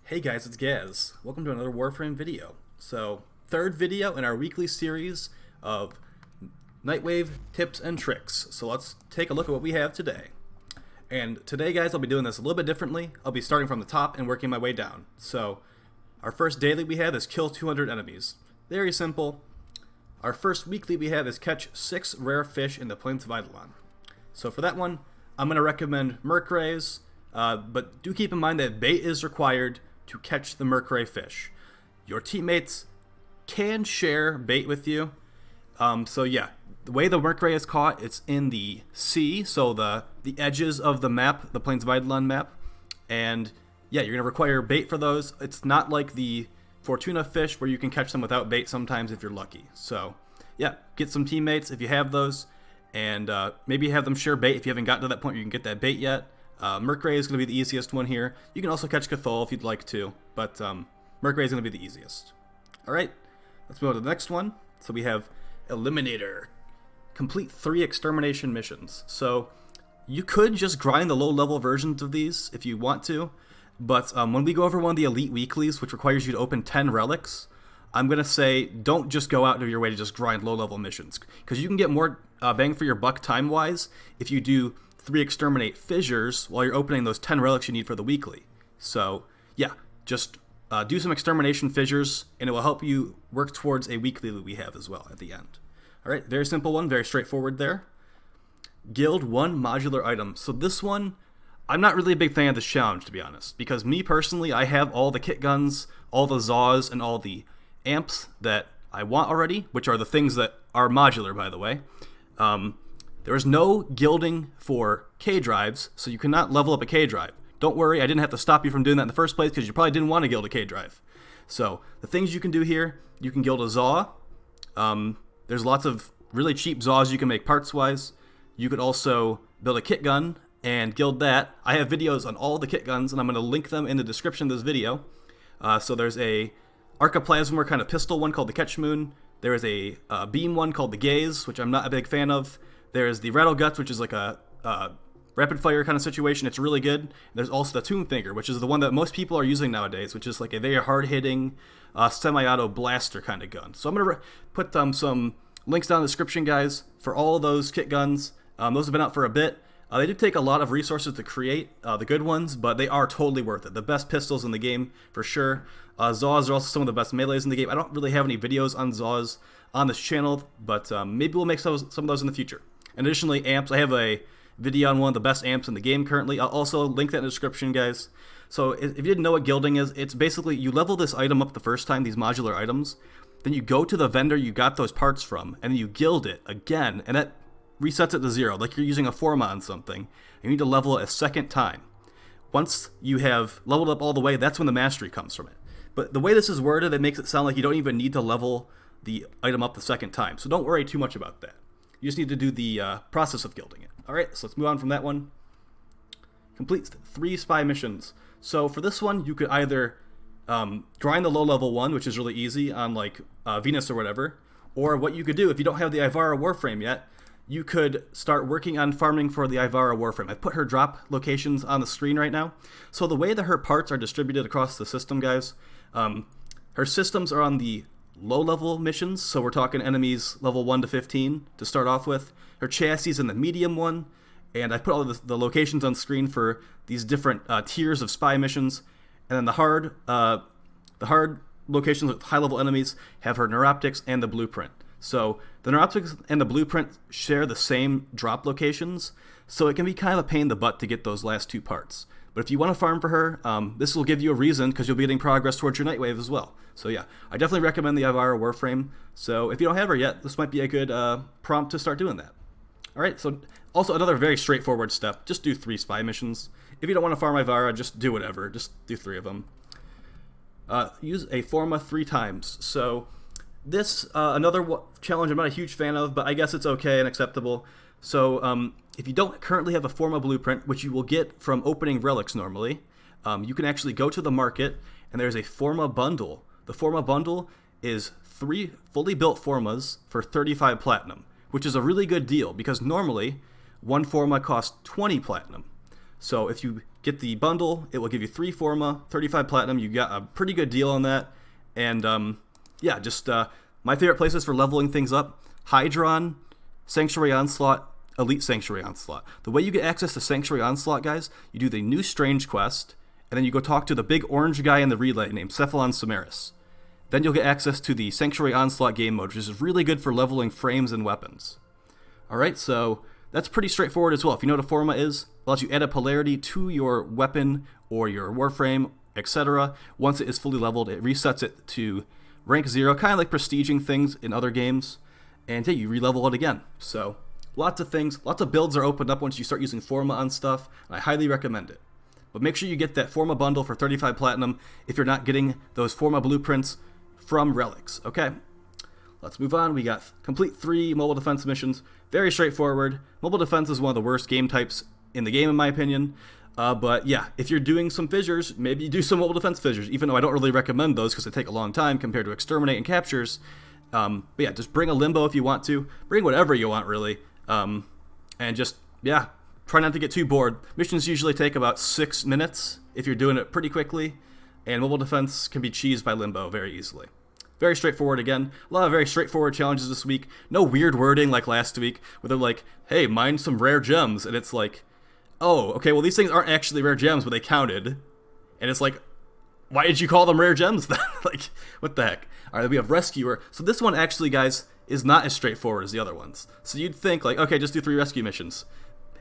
Hey guys, it's Gaz. Welcome to another Warframe video. So, third video in our weekly series of Nightwave tips and tricks. So let's take a look at what we have today. And today, guys, I'll be doing this a little bit differently. I'll be starting from the top and working my way down. So, our first daily we have is kill 200 enemies. Very simple. Our first weekly we have is catch 6 rare fish in the Plains of Eidolon. So for that one, I'm going to recommend Merc Rays, but do keep in mind that bait is required to catch the Merc Ray fish. Your teammates can share bait with you. So yeah, the way the Merc Ray is caught, it's in the sea, so the edges of the map, the Plains of Eidolon map. And yeah, you're going to require bait for those. It's not like the Fortuna fish where you can catch them without bait sometimes if you're lucky. So yeah, get some teammates if you have those, and maybe have them share bait if you haven't gotten to that point where you can get that bait yet. Merc Ray is going to be the easiest one here. You can also catch Cathol if you'd like to, but Merc Ray is going to be the easiest. Alright, let's move on to the next one. So we have Eliminator. Complete 3 extermination missions. So you could just grind the low-level versions of these if you want to, but when we go over one of the Elite Weeklies, which requires you to open 10 relics, I'm going to say don't just go out of your way to just grind low-level missions, because you can get more bang for your buck time-wise if you do 3 exterminate fissures while you're opening those 10 relics you need for the weekly. So yeah, just do some extermination fissures, and it will help you work towards a weekly that we have as well at the end. Alright, very simple one, very straightforward there. Guild 1 modular item. So this one, I'm not really a big fan of this challenge, to be honest, because me personally, I have all the kit guns, all the Zaws, and all the amps that I want already, which are the things that are modular, by the way. There is no gilding for K drives, so you cannot level up a K drive. Don't worry, I didn't have to stop you from doing that in the first place because you probably didn't want to guild a K drive. So the things you can do here, you can guild a Zaw. There's lots of really cheap Zaws you can make parts-wise. You could also build a kit gun and guild that. I have videos on all the kit guns, and I'm going to link them in the description of this video. So there's a Arcaplasmer kind of pistol one called the Catch Moon. There is a beam one called the Gaze, which I'm not a big fan of. There's the Rattle Guts, which is like a rapid fire kind of situation. It's really good. There's also the Tomb Finger, which is the one that most people are using nowadays, which is like a very hard-hitting semi-auto blaster kind of gun. So I'm going to put some links down in the description, guys, for all of those kit guns. Those have been out for a bit. They do take a lot of resources to create the good ones, but they are totally worth it. The best pistols in the game, for sure. Zaws are also some of the best melees in the game. I don't really have any videos on Zaws on this channel, but maybe we'll make some of those in the future. And additionally, amps. I have a video on one of the best amps in the game currently. I'll also link that in the description, guys. So if you didn't know what gilding is, it's basically you level this item up the first time, these modular items, then you go to the vendor you got those parts from, and then you gild it again, and that resets it to 0, like you're using a Forma on something. You need to level it a second time. Once you have leveled up all the way, that's when the mastery comes from it. But the way this is worded, it makes it sound like you don't even need to level the item up the second time. So don't worry too much about that. You just need to do the process of gilding it. Alright, so let's move on from that one. Complete 3 spy missions. So for this one, you could either grind the low-level one, which is really easy on like Venus or whatever, or what you could do if you don't have the Ivara Warframe yet, you could start working on farming for the Ivara Warframe. I've put her drop locations on the screen right now. So the way that her parts are distributed across the system, guys, her systems are on the low-level missions, so we're talking enemies level 1 to 15 to start off with. Her chassis is in the medium one, and I put all of the locations on screen for these different tiers of spy missions. And then the hard locations with high-level enemies have her neuroptics and the blueprint. So the neuroptics and the blueprint share the same drop locations, so it can be kind of a pain in the butt to get those last 2 parts. But if you want to farm for her, this will give you a reason, because you'll be getting progress towards your Nightwave as well. So yeah, I definitely recommend the Ivara Warframe. So if you don't have her yet, this might be a good prompt to start doing that. Alright, so also another very straightforward step, just do 3 spy missions. If you don't want to farm Ivara, just do whatever, just do 3 of them. Use a Forma 3 times. So this, another challenge I'm not a huge fan of, but I guess it's okay and acceptable. So if you don't currently have a Forma blueprint, which you will get from opening relics normally, you can actually go to the market, and there's a Forma bundle. The Forma bundle is 3 fully built Formas for 35 platinum, which is a really good deal, because normally one Forma costs 20 platinum. So if you get the bundle, it will give you 3 Forma, 35 Platinum. You got a pretty good deal on that. And yeah, just my favorite places for leveling things up: Hydron, Sanctuary Onslaught, Elite Sanctuary Onslaught. The way you get access to Sanctuary Onslaught, guys, you do the new Strange quest, and then you go talk to the big orange guy in the relay named Cephalon Samaris. Then you'll get access to the Sanctuary Onslaught game mode, which is really good for leveling frames and weapons. Alright, so that's pretty straightforward as well. If you know what a Forma is, it allows you to add a polarity to your weapon or your Warframe, etc. Once it is fully leveled, it resets it to rank 0, kind of like prestiging things in other games. And yeah, you re-level it again. So lots of things, lots of builds are opened up once you start using Forma on stuff, and I highly recommend it. But make sure you get that Forma bundle for 35 Platinum if you're not getting those Forma blueprints from relics. Okay, let's move on. We got complete 3 mobile defense missions. Very straightforward. Mobile defense is one of the worst game types in the game, in my opinion. But yeah, if you're doing some fissures, maybe you do some mobile defense fissures, even though I don't really recommend those because they take a long time compared to exterminate and captures. But yeah, just bring a limbo if you want to. Bring whatever you want, really. And just, yeah, try not to get too bored. Missions usually take about 6 minutes if you're doing it pretty quickly. And mobile defense can be cheesed by limbo very easily. Very straightforward again. A lot of very straightforward challenges this week. No weird wording like last week where they're like, hey, mine some rare gems. And it's like, oh, okay, well, these things aren't actually rare gems, but they counted. And it's like, why did you call them rare gems then? Like, what the heck? All right, we have Rescuer. So this one actually, guys, is not as straightforward as the other ones. So you'd think, like, okay, just do 3 rescue missions.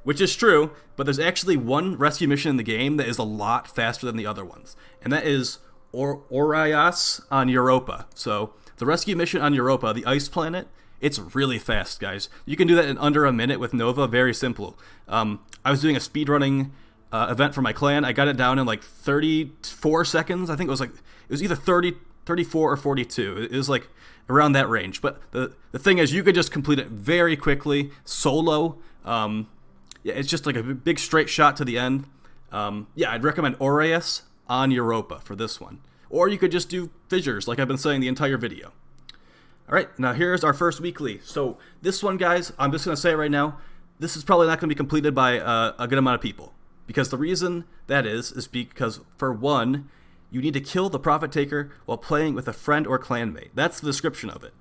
Which is true, but there's actually one rescue mission in the game that is a lot faster than the other ones. And that is Oraias on Europa. So the rescue mission on Europa, the ice planet, it's really fast, guys. You can do that in under a minute with Nova, very simple. I was doing a speedrunning event for my clan. I got it down in like 34 seconds. I think it was either 30, 34, or 42. It was like around that range. But the thing is, you could just complete it very quickly, solo. Yeah, it's just like a big straight shot to the end. Yeah, I'd recommend Oraias on Europa for this one. Or you could just do fissures, like I've been saying the entire video. All right, now here's our first weekly. So this one, guys, I'm just going to say it right now, this is probably not going to be completed by a good amount of people. Because the reason that is because, for one, you need to kill the Prophet Taker while playing with a friend or clanmate. That's the description of it.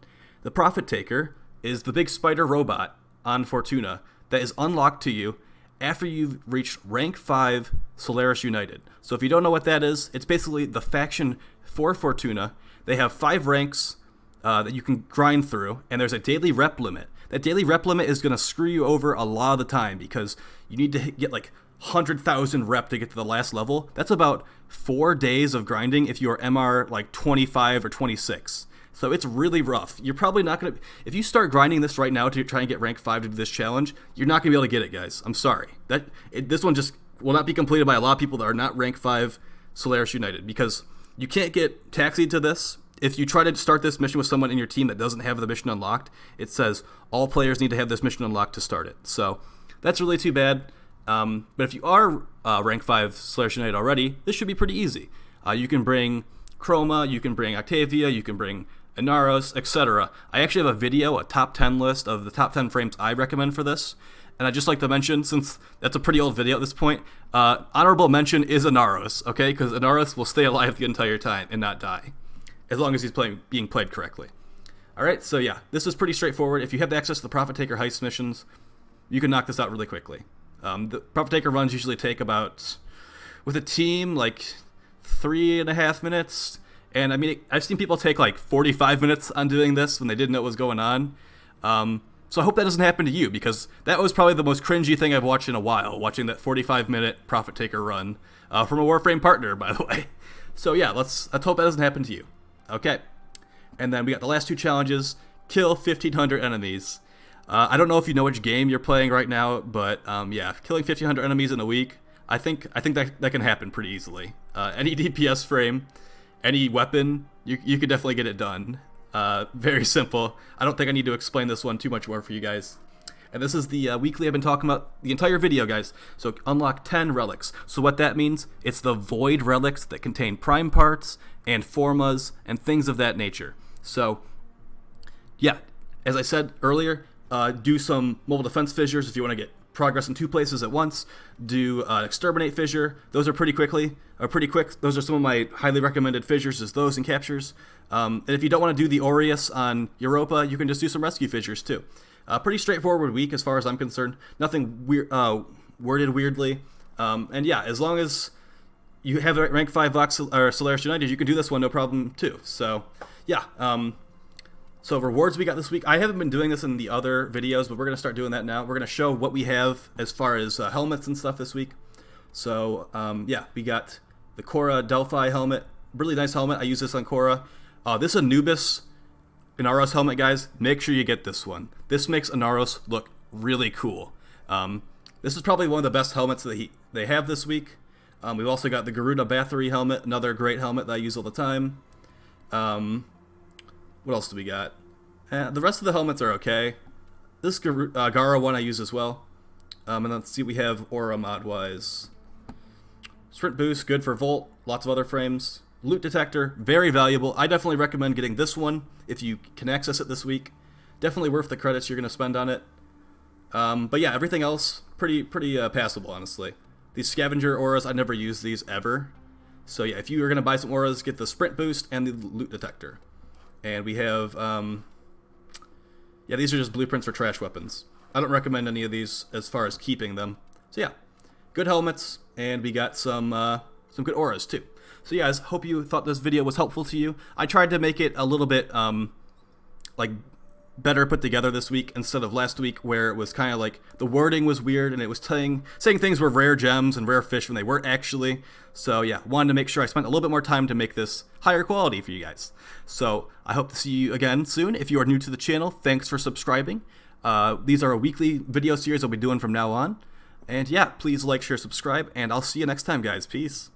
The Prophet Taker is the big spider robot on Fortuna that is unlocked to you after you've reached rank 5 Solaris United. So if you don't know what that is, it's basically the faction for Fortuna. They have 5 ranks that you can grind through, and there's a daily rep limit. That daily rep limit is going to screw you over a lot of the time because you need to get like 100,000 rep to get to the last level. That's about 4 days of grinding if you are MR like 25 or 26. So it's really rough. You're probably not going to... If you start grinding this right now to try and get rank 5 to do this challenge, you're not going to be able to get it, guys. I'm sorry. This one just will not be completed by a lot of people that are not rank 5 Solaris United because you can't get taxied to this. If you try to start this mission with someone in your team that doesn't have the mission unlocked, it says all players need to have this mission unlocked to start it. So that's really too bad. But if you are rank 5 Solaris United already, this should be pretty easy. You can bring Chroma, you can bring Octavia, you can bring Inaros, etc. I actually have a video, a top 10 list of the top 10 frames I recommend for this. And I'd just like to mention, since that's a pretty old video at this point, honorable mention is Inaros, okay? Because Inaros will stay alive the entire time and not die, as long as he's being played correctly. Alright, so yeah, this is pretty straightforward. If you have access to the Prophet Taker heist missions, you can knock this out really quickly. The Prophet Taker runs usually take about, with a team, like 3.5 minutes. And I mean, I've seen people take like 45 minutes on doing this when they didn't know what was going on. So I hope that doesn't happen to you, because that was probably the most cringy thing I've watched in a while, watching that 45-minute Prophet Taker run from a Warframe partner, by the way. So yeah, let's hope that doesn't happen to you. Okay. And then we got the last 2 challenges. Kill 1,500 enemies. I don't know if you know which game you're playing right now, but yeah, killing 1,500 enemies in a week, I think that can happen pretty easily. Any DPS frame, any weapon, you could definitely get it done. Very simple. I don't think I need to explain this one too much more for you guys. And this is the weekly I've been talking about the entire video, guys. So unlock 10 relics. So what that means, it's the void relics that contain prime parts and formas and things of that nature. So yeah, as I said earlier, do some mobile defense fissures if you want to get progress in 2 places at once, do exterminate fissure. Those are pretty quick. Those are some of my highly recommended fissures, is those and captures. And if you don't want to do the Aureus on Europa, you can just do some rescue fissures too. Pretty straightforward week as far as I'm concerned. Nothing weird, worded weirdly. And yeah, as long as you have a rank 5 Vox or Solaris United, you can do this one no problem too. So yeah. So rewards we got this week. I haven't been doing this in the other videos, but we're going to start doing that now. We're going to show what we have as far as helmets and stuff this week. So yeah, we got the Korra Delphi helmet. Really nice helmet. I use this on Korra. This is Anubis Inaros helmet, guys. Make sure you get this one. This makes Inaros look really cool. This is probably one of the best helmets that they have this week. We've also got the Garuda Bathory helmet, another great helmet that I use all the time. What else do we got? The rest of the helmets are okay. This Gara one I use as well. And let's see, we have Aura mod-wise. Sprint boost, good for Volt. Lots of other frames. Loot detector, very valuable. I definitely recommend getting this one if you can access it this week. Definitely worth the credits you're going to spend on it. But yeah, everything else, pretty passable, honestly. These scavenger auras, I never use these ever. So yeah, if you are going to buy some auras, get the sprint boost and the loot detector. And we have, yeah, these are just blueprints for trash weapons. I don't recommend any of these as far as keeping them. So yeah, good helmets, and we got some good auras too. So yeah, I hope you thought this video was helpful to you. I tried to make it a little bit, like, better put together this week instead of last week, where it was kind of like the wording was weird and it was saying things were rare gems and rare fish when they weren't actually. So yeah, wanted to make sure I spent a little bit more time to make this higher quality for you guys. So I hope to see you again soon. If you are new to the channel, thanks for subscribing. These are a weekly video series I'll be doing from now on. And yeah, please like, share, subscribe, and I'll see you next time, guys. Peace.